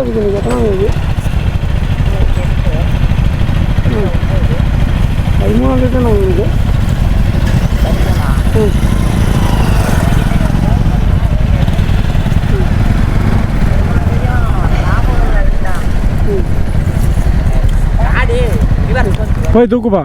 இருக்குது எத்தனை இது 13 லிட்டர் உங்களுக்கு போய் தூக்குப்பா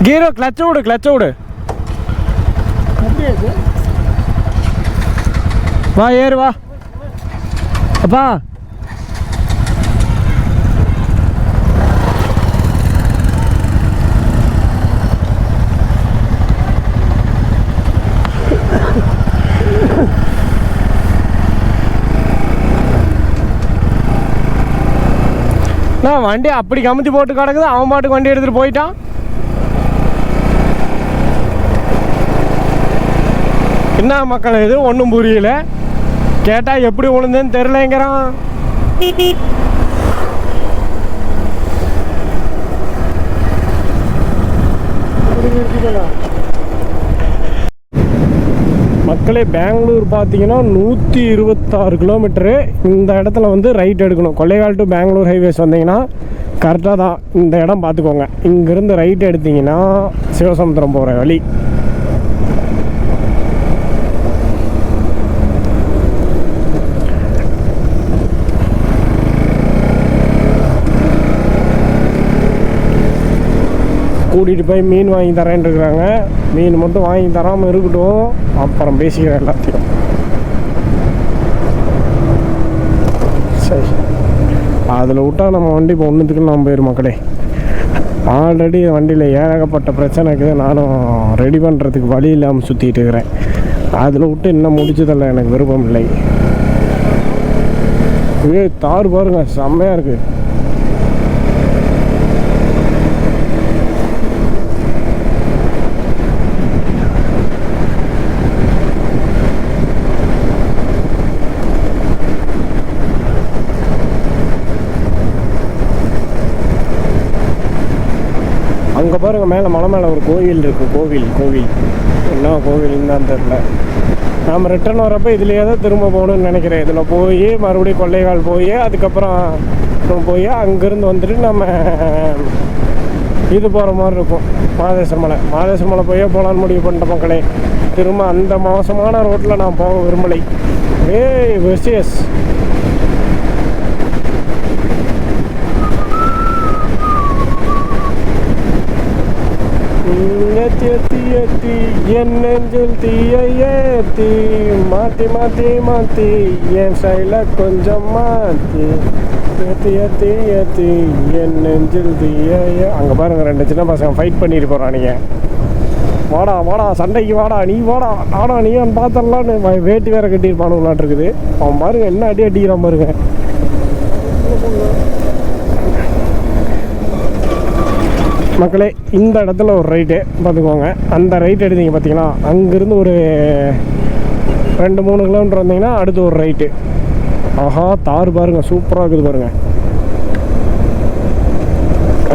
கீரோ கிளச்ச விடு வா ஏறு வா அப்பா நான் வண்டி அப்படி கமுத்தி போட்டு கிடக்குது அவன் பாட்டுக்கு வண்டி எடுத்துகிட்டு போயிட்டான் என்ன மக்கள் இது ஒன்றும் புரியல கேட்டால் எப்படி விழுந்தேன்னு தெரிலங்கிறான் மக்களே பெங்களூர் பார்த்தீங்கன்னா 126 கிலோமீட்டரு இந்த இடத்துல வந்து ரைட் எடுக்கணும் கொள்ளைக்கால் டு பெங்களூர் ஹைவேஸ் வந்தீங்கன்னா கரெக்டாக தான் இந்த இடம் பார்த்துக்கோங்க இங்கேருந்து ரைட் எடுத்தீங்கன்னா சிவசமுத்திரம் போகிற வழி கூட்டிகிட்டு போய் மீன் வாங்கி தரேன்னு இருக்கிறாங்க மீன் மட்டும் வாங்கி தராமல் இருக்கட்டும் அப்புறம் பேசிக்கிறேன் எல்லாத்தையும் சரி அதில் விட்டால் நம்ம வண்டி இப்போ ஒன்றுத்துக்கு நம்ம போயிடும் மக்களே ஆல்ரெடி வண்டியில் ஏகப்பட்ட பிரச்சனை இருக்குது நானும் ரெடி பண்ணுறதுக்கு வழி இல்லாமல் சுற்றிட்டு இருக்கிறேன் அதில் விட்டு இன்னும் முடிச்சதில்லை எனக்கு விருப்பம் இல்லை தார் பாருங்க செம்மையாக இருக்குது அங்கே பாருங்கள் மேலே மலை மேலே ஒரு கோவில் இருக்குது கோவில் என்ன கோவில்னு தான் தெரில நாம் ரிட்டர்ன் வரப்போ இதுலேயே தான் திரும்ப போகணுன்னு நினைக்கிறேன் இதில் போய் மறுபடியும் கொள்ளைக்கால் போய் அதுக்கப்புறம் போய் அங்கேருந்து வந்துட்டு நம்ம இது போகிற மாதிரி இருக்கும் மாதேஸ்வர மலை போய் போகலான்னு முடிவு பண்ணிட்ட மக்களே திரும்ப அந்த மோசமான ரோட்டில் நான் போக விரும்பலை வெர்சியஸ் என் நெஞ்சில் தீயை ஏற்றி மாற்றி என் சைல கொஞ்சம் மாற்றி ஏற்றி என் நெஞ்சில் தீயை அங்கே பாருங்க 2 சின்ன பசங்க ஃபைட் பண்ணிட்டு போகிறானுங்க வாடா சண்டைக்கு வாடா நீயான்னு பார்த்தரலான்னு வேட்டி வேற கட்டியிருப்பானுங்களாட்டு இருக்குது அவன் பாருங்க என்ன அடிக்கிறான் பாருங்க மக்களே இந்த இடத்துல ஒரு ரைட்டு பார்த்துக்கோங்க அந்த ரைட் எடுத்தீங்க பார்த்தீங்கன்னா அங்கேருந்து ஒரு 2-3 கிலோமீட்டர் வந்தீங்கன்னா அடுத்து ஒரு ரைட்டு ஆஹா தார் பாருங்கள் சூப்பராக இருக்குது பாருங்கள்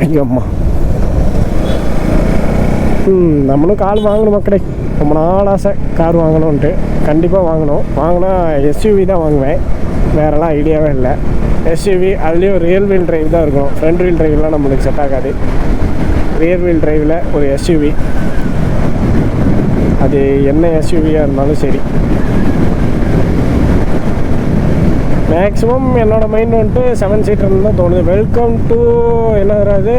ஐயம்மா நம்மளும் கார் வாங்கணும் மக்களே ரொம்ப நாள் ஆசை கார் வாங்கணுன்ட்டு கண்டிப்பாக வாங்கினா எஸ்யூவி தான் வாங்குவேன் வேறெல்லாம் ஐடியாவே இல்லை எஸ்யூவி அதுலேயும் ரியல் வீல் டிரைவ் தான் இருக்கும் ஃப்ரண்ட் வீல் டிரைவ்லாம் நம்மளுக்கு செட் ஆகாது ரியர் வீல் டிரைவில் ஒரு எஸ்யூவி அது என்ன எஸ்யூவியாக இருந்தாலும் சரி மேக்ஸிமம் என்னோடய மைண்ட் வந்துட்டு 7 சீட்டர்னு தான் தோணுது வெல்கம் டு என்னது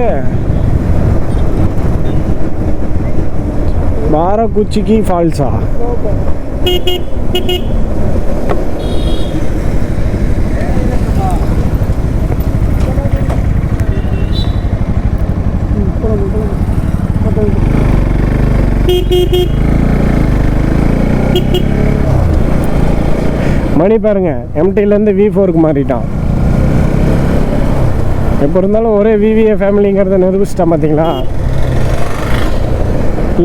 பாரகுச்சிக்கி ஃபால்ஸா மணி பாருங்க எம்டிலேருந்து V4க்கு மாறிட்டான் எப்போ இருந்தாலும் ஒரே விவிஏ ஃபேமிலிங்கிறத நிரூபிச்சிட்டேன் பார்த்தீங்களா.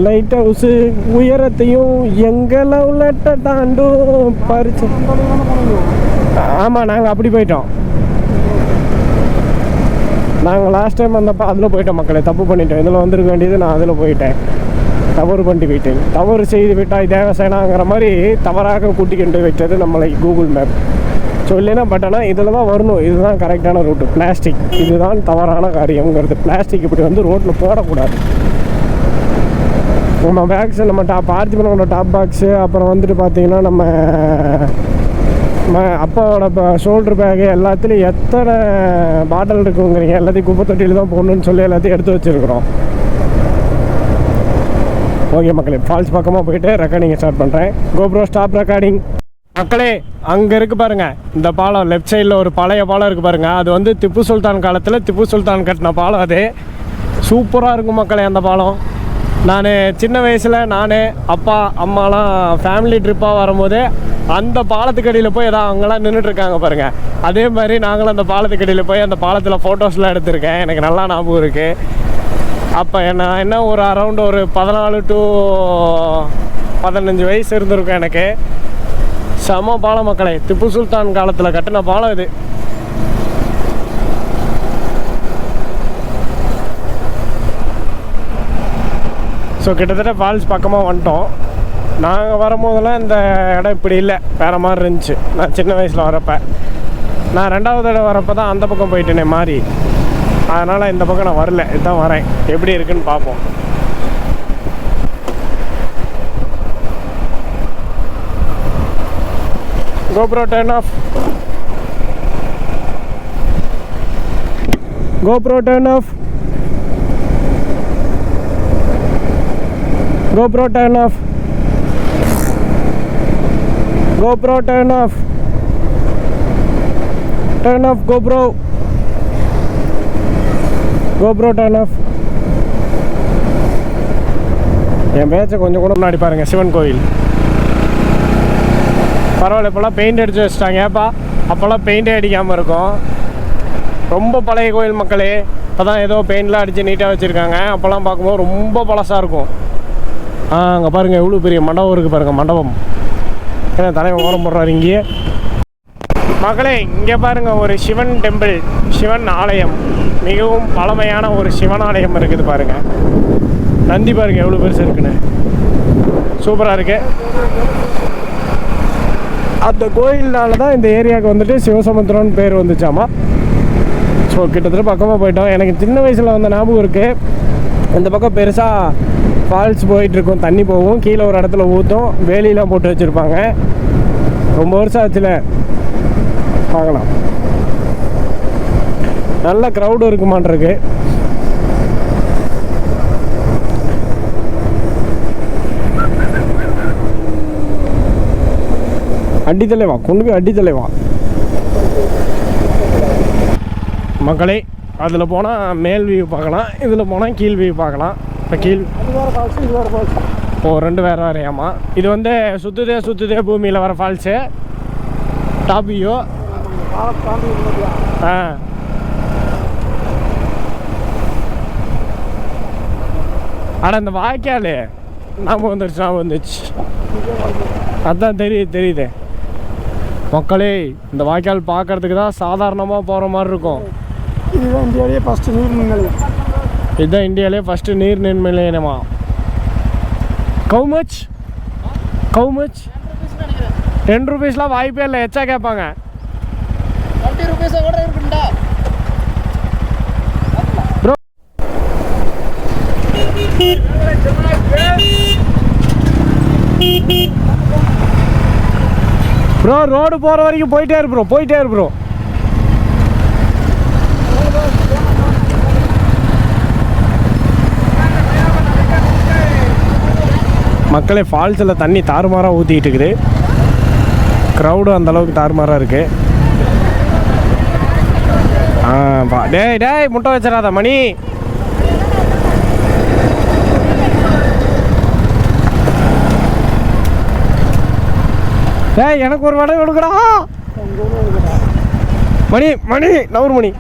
லைட் ஹவுஸு உயரத்தையும் எங்களை உள்ளட்ட தாண்டும் பறிச்சு. ஆமாம், நாங்கள் அப்படி போயிட்டோம். நாங்கள் லாஸ்ட் டைம் வந்தப்போ அதில் போயிட்டோம் மக்களே. தப்பு பண்ணிட்டோம். இதில் வந்துருக்க வேண்டியது நான் அதில் போயிட்டேன். தவறு பண்ணிட்டு போயிட்டேன். தவறு செய்து விட்டால் தேவசேனாங்கிற மாதிரி தவறாக கூட்டிக்கிட்டு விட்டது நம்மளை கூகுள் மேப். ஸோ இல்லைன்னா பட் ஆனால் இதில் தான் வரணும். இதுதான் கரெக்டான ரூட்டு. பிளாஸ்டிக் இதுதான் தவறான காரியங்கிறது. பிளாஸ்டிக் இப்படி வந்து ரோட்டில் போடக்கூடாது. நம்ம பேக்ஸு நம்ம பார்த்திபனோட டாப் பாக்ஸு, அப்புறம் வந்துட்டு பார்த்திங்கன்னா நம்ம அப்பாவோட ஷோல்டர் பேகு எல்லாத்துலேயும் எத்தனை பாட்டில் இருக்குங்கிறீங்க. எல்லாத்தையும் குப்பை தொட்டியில் தான் போடணுன்னு சொல்லி எல்லாத்தையும் எடுத்து வச்சுருக்குறோம். ஓகே மக்களே, ஃபால்ஸ் பக்கமாக போயிட்டு ரெக்கார்டிங்கை ஸ்டார்ட் பண்ணுறேன். GoPro stop recording. மக்களே, அங்கே இருக்குது பாருங்கள் இந்த பாலம். லெஃப்ட் சைடில் ஒரு பழைய பாலம் இருக்குது பாருங்கள். அது வந்து திப்பு சுல்தான் காலத்தில் திப்பு சுல்தான் கட்டின பாலம். அது சூப்பராக இருக்கும் மக்களே அந்த பாலம். நான் சின்ன வயசில் நான் அப்பா அம்மாலாம் ஃபேமிலி ட்ரிப்பாக வரும்போது அந்த பாலத்துக்கடியில் போய் ஏதாவது அவங்களாம் நின்றுட்டுருக்காங்க பாருங்கள். அதே மாதிரி நாங்களும் அந்த பாலத்துக்கடியில் போய் அந்த பாலத்தில் ஃபோட்டோஸ்லாம் எடுத்திருக்கேன். எனக்கு நல்லா ஞாபகம் இருக்குது. அப்போ என்ன ஒரு அரௌண்ட் ஒரு 14 to 15 வயசு இருந்திருக்கும் எனக்கு. செம பாலம் மக்களே. திப்பு சுல்தான் காலத்தில் கட்டின பாலம் இது. ஸோ கிட்டத்தட்ட ஃபால்ஸ் பக்கமாக வந்துட்டோம். நாங்கள் வரும்போதெல்லாம் இந்த இடம் இப்படி இல்லை, வேறு மாதிரி இருந்துச்சு. நான் சின்ன வயசில் வரப்போ, நான் 2வது தடவை வரப்போ தான் அந்த பக்கம் போயிட்டேனே மாறி. அதனால் இந்த பக்கம் நான் வரல. இதுதான் வரேன், எப்படி இருக்குன்னு பார்ப்போம். GoPro turn off. GoPro turn off. GoPro turn off. GoPro turn off. Turn off GoPro. GoPro turn off. என் பேச்சை கொஞ்சம் கூட முன்னாடி பாருங்கள். சிவன் கோயில் பரவாயில்ல, இப்போல்லாம் பெயிண்ட் அடித்து வச்சுட்டாங்க. ஏப்பா அப்போல்லாம் பெயிண்டே அடிக்காமல் இருக்கும். ரொம்ப பழைய கோயில் மக்களே. இப்போ தான் ஏதோ பெயிண்ட்லாம் அடித்து நீட்டாக வச்சுருக்காங்க. அப்போல்லாம் பார்க்கும்போது ரொம்ப பழசாக இருக்கும். அங்கே பாருங்கள் எவ்வளோ பெரிய மண்டபம் இருக்குது பாருங்கள். மண்டபம் ஏன்னா தலைவன் ஓரம் போடுறாரு இங்கேயே. மக்களே, இங்கே பாருங்கள் ஒரு சிவன் டெம்பிள், சிவன் ஆலயம். மிகவும் பழமையான ஒரு சிவன் ஆலயம் இருக்குது பாருங்கள். நந்தி பாருங்கள் எவ்வளோ பெருசு இருக்குன்னு. சூப்பராக இருக்குது. அந்த கோயில்னால தான் இந்த ஏரியாவுக்கு வந்துட்டு சிவசமுத்திரம்னு பேர் வந்துச்சாமா. ஸோ கிட்டத்தட்ட பக்கமாக போயிட்டோம். எனக்கு சின்ன வயசில் வந்த ஞாபகம் இருக்குது. இந்த பக்கம் பெருசாக ஃபால்ஸ் போயிட்டுருக்கும், தண்ணி போகும், கீழே ஒரு இடத்துல ஊற்றும், வேலியெலாம் போட்டு வச்சுருப்பாங்க. ரொம்ப வருஷம் ஆச்சுல, பார்க்கலாம். நல்ல க்ரௌடு இருக்குமான்ருக்கு. அடி தலைவா, கொண்டு போய் அடி தலைவா மக்களே. அதில் போனால் மேல் வியூ பார்க்கலாம், இதில் போனால் கீழ் வியூ பார்க்கலாம். இப்போ கீழ் ஓ 2 வேறு வேறையாமா. இது வந்து சுற்றுதே பூமியில் வர ஃபால்ஸு. Top view. ஆனால் இந்த வாய்க்கால் ஞாபகம் வந்துருச்சு. அதுதான் தெரியுது மக்களே. இந்த வாய்க்கால் பார்க்கறதுக்கு தான் சாதாரணமாக போகிற மாதிரி இருக்கும். இதுதான் இந்தியாவிலே ஃபஸ்ட்டு நீர் நிலையம். நிலையமா. கவு மச் 10 rupeesலாம் வாய்ப்பே இல்லை. எச்சா கேட்பாங்க. 20 rupees கூட இருக்குண்டா ப்ரோ. ப்ரோ ரோடு போகிற வரைக்கும் போயிட்டே இரு ப்ரோ. மக்களே, ஃபால்ஸில் தண்ணி தாறுமாறாக ஊற்றிக்கிட்டு இருக்குது. க்ரௌடும் அந்தளவுக்கு தாறுமாறாக இருக்குது. டேய் முட்டை வச்சிடாத மணி. டேய் எனக்கு ஒரு வடை கொடுக்குறா மணி. நவரு மணி.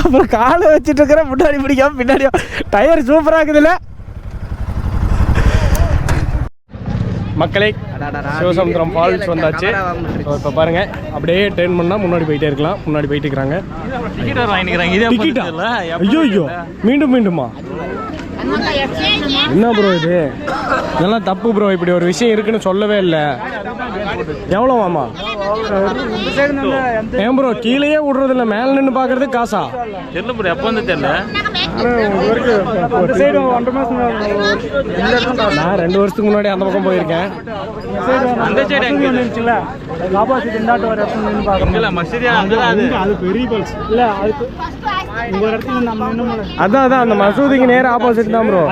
அப்புறம் காலை வச்சுட்டு இருக்கிற முன்னாடி பிடிக்காம பின்னாடி டயர் சூப்பராக இருக்குதுல்ல மக்களே. சிவசமுத்திரம் ஃபால்ஸ் வந்தாச்சு. இப்போ பாருங்க அப்படியே ட்ரெயின் பண்ணால் முன்னாடி போயிட்டே இருக்கலாம். முன்னாடி போயிட்டு இருக்கிறாங்க. ஐயோ ஐயோ மீண்டும் மீண்டுமா என்ன ப்ரோ இது? இதெல்லாம் தப்பு ப்ரோ. இப்படி ஒரு விஷயம் இருக்குன்னு சொல்லவே இல்லை. எவ்வளோவாமா? ஏன் ப்ரோ கீழேயே விடுறது இல்லை, மேலே நின்று பார்க்கறது காசா? தெரியல ப்ரோ, எப்போ வந்து தெரியல. நான் 2 வருஷத்துக்கு முன்னாடி அந்த பக்கம் போயிருக்கேன். அந்த சைடு எங்க இருந்துச்சுல ஆப்போசிட் இந்தாட்ட வர இடத்துல மசூதி அங்கதான். அது பெரிய பல்ஸ் இல்ல, அதுக்கு இங்க ஒரு இடத்துல நம்ம நின்னு அதான் அந்த மசூதிக்கு நேரா ஆப்போசிட் தான் ப்ரோ.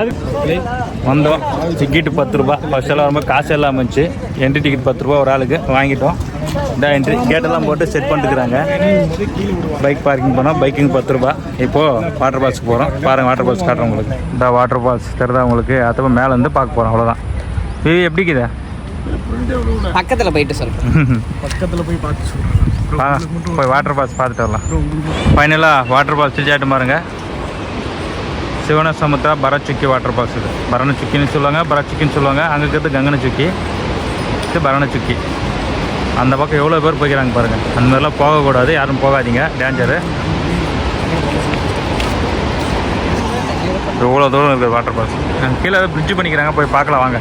வந்தோம். டிக்கெட் 10 ரூபா. ஃபர்ஸ்ட் எல்லாம் ரொம்ப காசு எல்லாம் இருந்துச்சு. என்ட்ரி டிக்கெட் 10 ரூபா ஒரு ஆளுக்கு வாங்கிட்டோம். இந்த என்ட்ரி கேட்டெல்லாம் போட்டு செட் பண்ணிட்டுருக்காங்க. பைக் பார்க்கிங் போனோம். பைக்கிங் 10 ரூபா. இப்போது வாட்டர் ஃபால்ஸுக்கு போகிறோம். பாருங்கள், வாட்டர் ஃபால்ஸ் காட்டுறோம் உங்களுக்கு. இந்த வாட்டர் ஃபால்ஸ் தெரிதா உங்களுக்கு? அதுவும் மேலே வந்து பார்க்க போகிறோம். அவ்வளோதான். இது எப்படி இருக்குதா? பக்கத்தில் போயிட்டு சொல்கிறேன். பக்கத்தில் போய் பார்த்து போய் வாட்டர் ஃபால்ஸ் பார்த்துட்டு வரலாம். ஃபைனலாக வாட்டர் ஃபால்ஸ் சேட்டு பாருங்க. சிவனசமுத்திரா பரச்சுக்கி வாட்டர் ஃபால்ஸ். இது பரணச்சுக்கின்னு சொல்லுவாங்க, பரச்சுக்கின்னு சொல்லுவாங்க. அங்கே இருக்கிறது கங்கனச்சுக்கி, இது பரணச்சுக்கி. அந்த பக்கம் எவ்வளோ பேர் போய்க்கிறாங்க பாருங்கள். அந்த மாதிரிலாம் போகக்கூடாது, யாரும் போகாதீங்க, டேஞ்சரு. எவ்வளோ தூரம் இருக்குது வாட்டர் ஃபால்ஸ். கீழே பிரிட்ஜ் பண்ணிக்கிறாங்க, போய் பார்க்கலாம் வாங்க.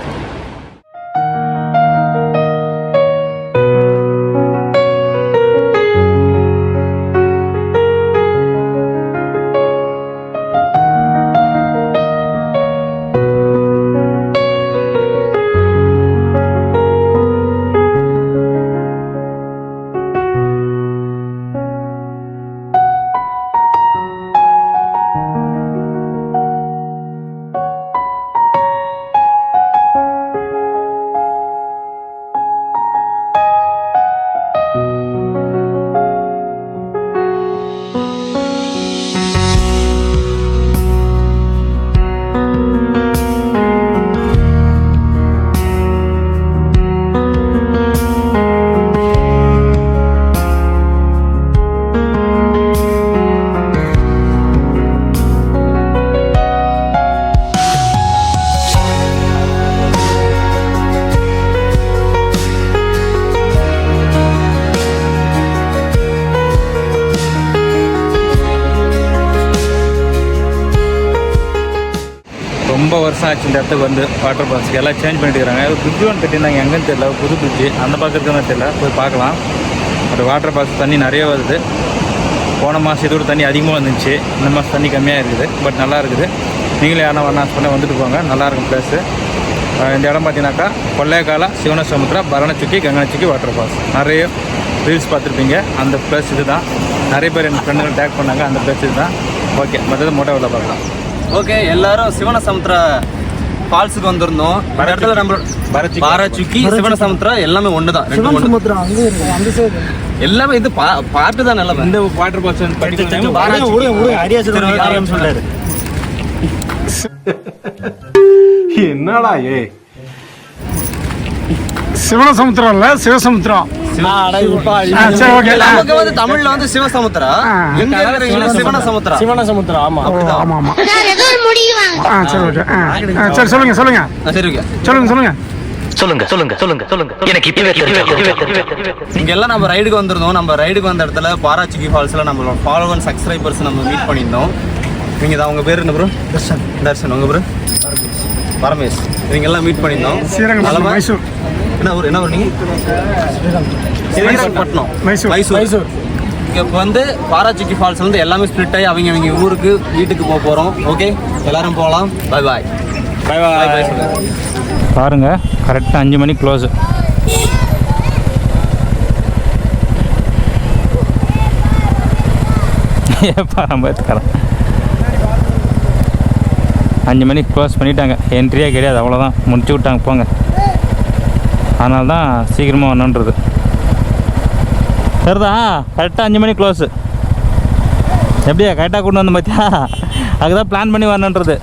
ரொம்ப வருஷம் ஆச்சு இந்த இடத்துக்கு வந்து வாட்டர் ஃபால்ஸுக்கு. எல்லாம் சேஞ்ச் பண்ணிட்டு இருக்கிறாங்க. பிரிட்ஜ் ஒன்று கட்டியிருந்தாங்க, எங்கேன்னு தெரியல. புது பிரிட்ஜு அந்த பக்கம் இருக்கிறதா தெரியல. போய் பார்க்கலாம். ஒரு வாட்டர் ஃபால்ஸ் தண்ணி நிறைய வருது. போன மாதம் இதோட தண்ணி அதிகமாக வந்துச்சு. இந்த மாதம் தண்ணி கம்மியாக இருக்குது. பட் நல்லா இருக்குது. நீங்களே யாரும் வரணும் பண்ண வந்துட்டு போங்க. நல்லாயிருக்கும் ப்ளேஸு. இந்த இடம் பார்த்தீங்கன்னாக்கா கொள்ளையக்கால சிவனசமுத்திரா பரணச்சுக்கி கங்கனச்சுக்கி வாட்டர் ஃபால்ஸ். நிறைய ரீல்ஸ் பார்த்துருப்பீங்க. அந்த ப்ளேஸ் இது தான். நிறைய பேர் என் ஃப்ரெண்டுகள் டேக் பண்ணாங்க. அந்த ப்ளேஸ் இது தான். ஓகே, மற்றது மோட்டோவில் பார்க்கலாம். ஓகே, எல்லாரும் சிவனசமுத்திரா ஃபால்ஸுக்கு வந்திருந்தோம். இந்த இடத்துல நம்ம பரச்சுக்கி சிவனசமுத்திரா எல்லாமே ஒன்று தான். எல்லாமே இது பாட்டு தான். நல்லா இந்த வாட்டர் ஃபால்ஸ் சொல்றாரு. என்னடா ஏ சிவனசமுத்திரம் இல்ல சிவசமுத்திரம். நமக்கு வந்து தமிழ்ல வந்து சிவசமுத்திரா, எங்க இருக்கிறீங்களா சிவனசமுத்திரா. சிவனசமுத்திரா. ஆமா ஆமா ஆமா. சரி ஓகே. சரி சொல்லுங்க சொல்லுங்க. சரி ஓகே சொல்லுங்க சொல்லுங்க சொல்லுங்க சொல்லுங்க சொல்லுங்க சொல்லுங்க. எனக்கு இங்க எல்லாம் நம்ம ரைடுக்கு வந்திருந்தோம். நம்ம ரைடுக்கு வந்த இடத்துல பாராச்சுக்கி ஃபால்ஸ்ல நம்மளோட ஃபாலோவர்ஸ் சப்ஸ்கிரைபர்ஸ் நம்ம மீட் பண்ணியிருந்தோம். நீங்க தான், உங்க பேர் என்ன ப்ரோ? தர்ஷன். உங்க ப்ரோ? பரமேஷ். இவங்க எல்லாம் மீட் பண்ணியிருந்தோம். ஸ்ரீரங்கம் மைசூர். என்ன ஊர்? என்ன ஊர் நீங்க? ஸ்ரீரங்கப்பட்டினம் மைசூர். இங்கே வந்து பாராச்சுக்கி ஃபால்ஸ் வந்து எல்லாமே ஸ்ப்ளிட் ஆகி அவங்க ஊருக்கு வீட்டுக்கு போகிறோம். ஓகே, எல்லாரும் போகலாம். பாய் பாய் பாய் பாய் பாய். பாருங்க, கரெக்டாக 5 மணிக்கு க்ளோஸு. ஏப்பா நம்ம எடுத்துக்கலாம். 5 மணிக்கு க்ளோஸ் பண்ணிட்டாங்க. என்ட்ரியே கிடையாது, அவ்வளோதான், முடிச்சு விட்டாங்க போங்க. அதனால தான் சீக்கிரமாக வரணுன்றது. சரிதா? கரெக்டாக 5 மணிக்கு க்ளோஸு. எப்படியா கரெக்டாக கொண்டு வந்து பார்த்தியா? அதுதான் பிளான் பண்ணி வரணுன்றது.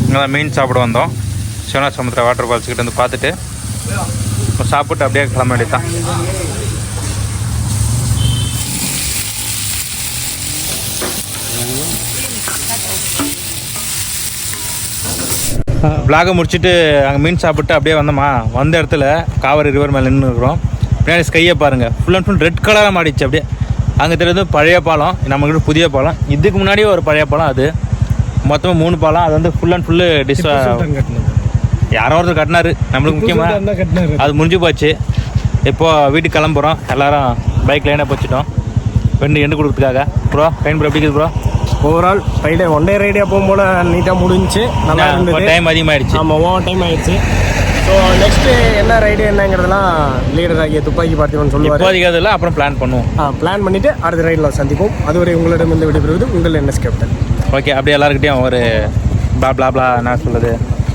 இங்கே தான் மீன் சாப்பிட வந்தோம். சிவனாசமுத்திர வாட்டர் ஃபால்ஸ் கிட்ட வந்து பார்த்துட்டு சாப்பிட்டு அப்படியே கிளம்ப வேண்டியதான். விளாக முடிச்சுட்டு அங்கே மீன் சாப்பிட்டு அப்படியே வந்தோமா. வந்த இடத்துல காவிரி ரிவர் மேலே நின்று இருக்கிறோம். பின்னாடி ஸ்கையை பாருங்கள், ஃபுல் அண்ட் ஃபுல் ரெட் கலராக மாடிச்சு. அப்படியே அங்கே தெரியுது பழைய பாலம், நம்மக்கிட்ட புதிய பாலம். இதுக்கு முன்னாடியே ஒரு பழைய பாலம், அது மொத்தமாக 3 பாலம். அது வந்து ஃபுல் அண்ட் ஃபுல்லு யாரோ ஒருத்தர் கட்டினாரு, நம்மளுக்கு முக்கியமாக அது முடிஞ்சு போச்சு. இப்போது வீட்டுக்கு கிளம்புறோம். எல்லோரும் பைக் லைனாக போச்சுட்டோம் வெண்டு எண்டு கொடுக்குறதுக்காக. ப்ரோ ட்ரெயின் ப்ரோ எப்படி இருக்குது ப்ரோ? ஓவரால் ரைடே ஒன் டே ரைடே போகும்போது நீட்டாக முடிஞ்சிச்சு. நல்லா இருந்தது. டைம் அதிகமாகிடுச்சு. ஆமாம், ஓவர் டைம் ஆகிடுச்சு. ஸோ நெக்ஸ்ட்டு என்ன ரைடு என்னங்கிறதுலாம் லீடர் ஆகிய துப்பாக்கி பார்த்திவன் சொல்லுவார். இப்போதைக்கு அதில் அப்புறம் பிளான் பண்ணுவோம். பிளான் பண்ணிவிட்டு அடுத்த ரைடில் சந்திப்போம். அதுவரை உங்களிடமிருந்து விடைபெறுவது உங்கள் NS கேப்டன். ஓகே, அப்படியே எல்லாருக்கிட்டையும் ஒரு பிளா என்ன சொல்லுது.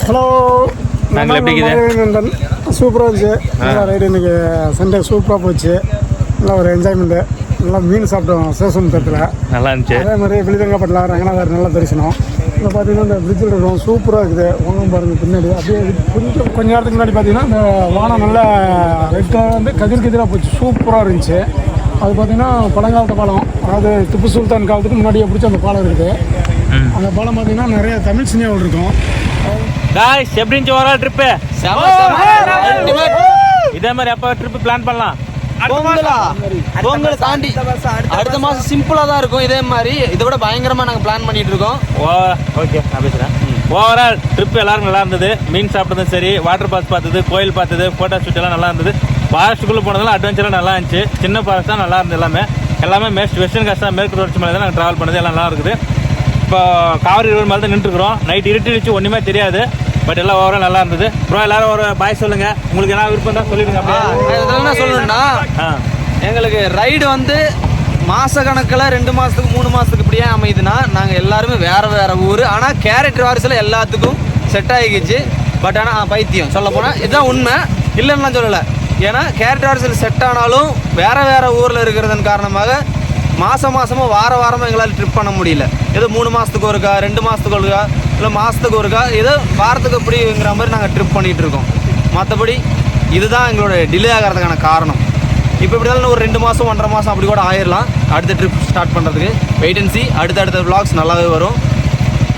ஹலோ, நாங்கள் எப்படி இருக்குது? சூப்பராக இருந்துச்சு. நல்லா ரைடு இன்னைக்கு சண்டே சூப்பராக போச்சு. நல்லா ஒரு என்ஜாய்மெண்ட்டு. நல்லா மீன் சாப்பிட்டோம் சிவசமுத்திரத்தில். நல்லா இருந்துச்சு. அதே மாதிரி வெளிதங்கப்பட்டில் ரங்கநாதர் நல்லா தரிசனம். இப்போ பார்த்தீங்கன்னா இந்த பிரிட்ஜில் இருக்கிறோம் சூப்பராக இருக்குது. ஒன்றும் பாருங்கள் பின்னாடி அப்படியே கொஞ்ச நேரத்துக்கு முன்னாடி பார்த்தீங்கன்னா இந்த வானம் நல்லா ரெட் கலர் வந்து கதிராக போச்சு. சூப்பராக இருந்துச்சு. அது பார்த்தீங்கன்னா பழங்காலத்து பாலம், அதாவது திப்பு சுல்தான் காலத்துக்கு முன்னாடியே பிடிச்ச அந்த பாலம் இருக்குது. அந்த பாலம் பார்த்தீங்கன்னா நிறைய தமிழ் சினிமாவில் இருக்கும். காய்ஸ், எப்படி இருந்துச்சு ஓவரால் ட்ரிப்பு? இதே மாதிரி எப்போ ட்ரிப்பு பிளான் பண்ணலாம்? பொங்கலை தாண்டி அடுத்த மாதம் சிம்பிளாக தான் இருக்கும். இதே மாதிரி இதை விட பயங்கரமாக நாங்கள் பிளான் பண்ணிட்டு இருக்கோம். ஓகே, நான் பேசுகிறேன். ஓவரால் ட்ரிப் எல்லாரும் நல்லா இருந்தது. மீன் சாப்பிட்டதும் சரி, வாட்டர் ஃபால்ஸ் பார்த்தது, கோயில் பார்த்தது, ஃபோட்டோ ஷூட் எல்லாம் நல்லா இருந்தது. ஃபாரஸ்ட்டுக்குள்ளே போனதெல்லாம் அட்வென்ச்சராக நல்லா இருந்துச்சு. சின்ன ஃபாரஸ்ட் தான் நல்லா இருந்தது. எல்லாமே வெஸ்டர்ன் காஸ்ட் தான், மேற்கு தொடர்ச்சி மலை தான் நாங்கள் ட்ராவல் பண்ணது. எல்லாம் நல்லா இருக்குது. இப்போ காவிரி ரிவர் மேலே தான் நின்றுருக்குறோம். நைட் இருட்டுச்சு, ஒன்றுமே தெரியாது. பட் எல்லாம் ஓவரால் நல்லா இருந்தது. ப்ரோ எல்லாரும் ஒரு பாய் சொல்லுங்க, உங்களுக்கு என்ன விருப்பம் தான் சொல்லிடுங்க. என்ன சொல்லணும்னா, எங்களுக்கு ரைடு வந்து மாத கணக்கில் 2 மாதத்துக்கு 3 மாதத்துக்கு இப்படியே அமையுதுன்னா நாங்கள் எல்லாருமே வேறு ஊர். ஆனால் கேரக்டர் வாரிசில் எல்லாத்துக்கும் செட் ஆகிக்கிச்சு. பட் ஆனால் பைத்தியம் சொல்ல போனால் இதுதான் உண்மை, இல்லைன்னா சொல்லலை. ஏன்னா கேரக்டர் வாரிசில் செட் ஆனாலும் வேறு ஊரில் இருக்கிறதன் காரணமாக மாதமாக வாரமாக எங்களால் ட்ரிப் பண்ண முடியல. ஏதோ 3 மாதத்துக்கு ஒருக்கா, 2 மாதத்துக்கு ஒருக்கா, இல்லை மாதத்துக்கு ஒருக்கா, ஏதோ வாரத்துக்கு எப்படிங்கிற மாதிரி நாங்கள் ட்ரிப் பண்ணிகிட்டு இருக்கோம். மற்றபடி இதுதான் எங்களோட டிலே ஆகிறதுக்கான காரணம். இப்போ இப்படி தான் ஒரு 2 மாதம் 1.5 மாதம் அப்படி கூட ஆயிடலாம் அடுத்த ட்ரிப் ஸ்டார்ட் பண்ணுறதுக்கு. Wait and see. அடுத்த vlogs நல்லாவே வரும்.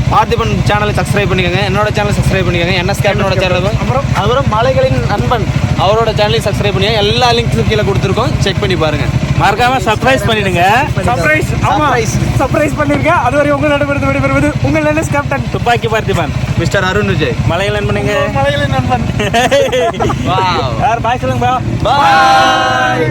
பார்த்திபன் சேனலை சப்ஸ்கிரைப் பண்ணிக்கோங்க, என்னோட சேனலை சப்ஸ்கிரைப் பண்ணிக்கோங்க, NS கேப்டனோட சேனல், அப்புறம் மலைகளின் நண்பன் அவரோட சேனலையும் சப்ஸ்கிரைப் பண்ணிக்கோங்க. எல்லா லிங்க்ஸும் கீழே கொடுத்துருக்கோம், செக் பண்ணி பாருங்கள். மறக்காம சர்ப்ரைஸ் பண்ணிடுங்க. சர்ப்ரைஸ் பண்ணிருங்க. அதுவரை உங்களிடமிருந்து விடைபெறுவது உங்கள் NS கேப்டன் துப்பாக்கி பார்த்திபன், மிஸ்டர் அருண் விஜய். மலையில் நண்பனுங்க. மலைகளின் நண்பன். யார் பாய் சொல்லுங்க. பாய்.